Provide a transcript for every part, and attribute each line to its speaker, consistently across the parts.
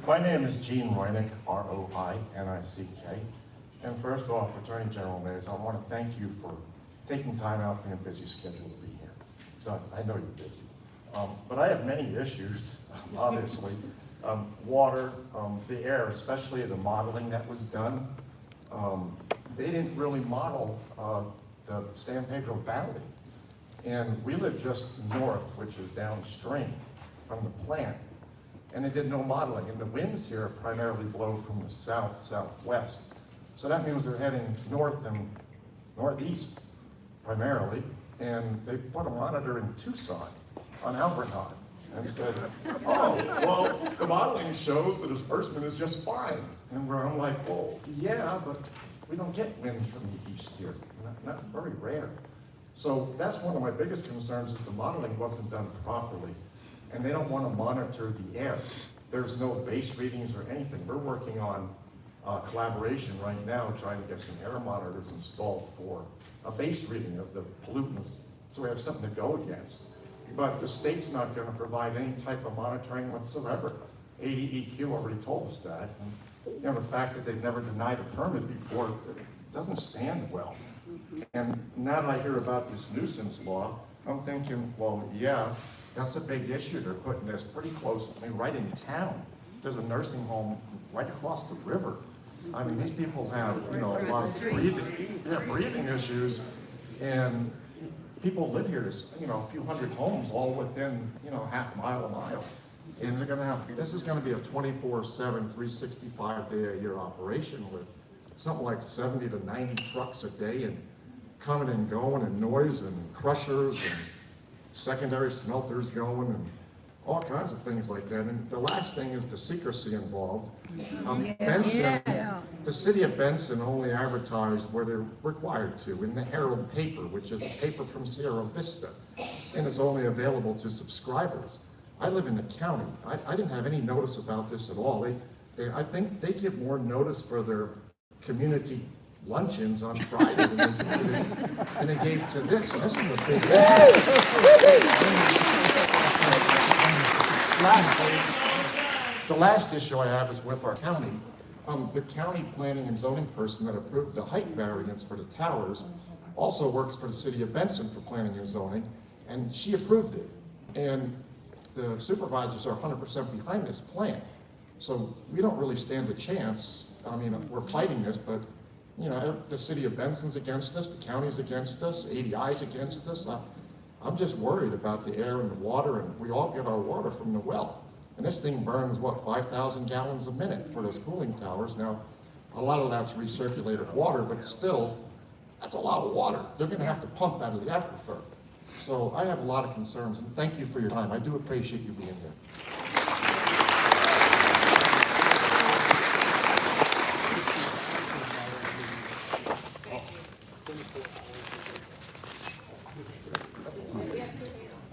Speaker 1: My name is Gene Roinick, R-O-I-N-I-C-K. And first off, Attorney General Mays, I want to thank you for taking time out from your busy schedule to be here. So I know you're busy. But I have many issues, obviously. Water, the air, especially the modeling that was done. They didn't really model the San Pedro Valley. And we live just north, which is downstream from the plant. And they did no modeling. And the winds here primarily blow from the south-southwest. So that means they're heading north and northeast primarily. And they put a monitor in Tucson on Alberton and said, oh, well, the modeling shows the disbursement is just fine. And I'm like, well, yeah, but we don't get winds from the east here, not very rare. So that's one of my biggest concerns is the modeling wasn't done properly. And they don't want to monitor the air. There's no base readings or anything. We're working on collaboration right now, trying to get some air monitors installed for a base reading of the pollutants, so we have something to go against. But the state's not going to provide any type of monitoring whatsoever. ADEQ already told us that. And, you know, the fact that they've never denied a permit before, it doesn't stand well. And now that I hear about this nuisance law, I'm thinking, well, yeah, that's a big issue. They're putting this pretty close, I mean, right in town. There's a nursing home right across the river. I mean, these people have, you know, a lot of breathing issues, and people live here, you know, a few hundred homes, all within, you know, half a mile. And they're gonna have, this is gonna be a 24/7, 365-day-a-year operation with something like 70 to 90 trucks a day, and coming and going, and noise, and crushers, and secondary smelters going, and all kinds of things like that. And the last thing is the secrecy involved. Benson, the city of Benson only advertised where they're required to in the Herald paper, which is a paper from Sierra Vista, and is only available to subscribers. I live in the county. I didn't have any notice about this at all. I think they give more notice for their community luncheons on Friday than they gave to this. And this is a big The last issue I have is with our county. The county planning and zoning person that approved the height variance for the towers also works for the city of Benson for planning and zoning, and she approved it. And the supervisors are 100% behind this plan. So we don't really stand a chance. I mean, we're fighting this, but you know, the city of Benson's against us, the county's against us, ADI's against us. I'm just worried about the air and the water, and we all get our water from the well. And this thing burns, what, 5,000 gallons a minute for those cooling towers. Now, a lot of that's recirculated water, but still, that's a lot of water. They're gonna have to pump out of the aquifer. So I have a lot of concerns, and thank you for your time. I do appreciate you being here.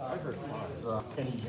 Speaker 1: I heard 5. Kenny James.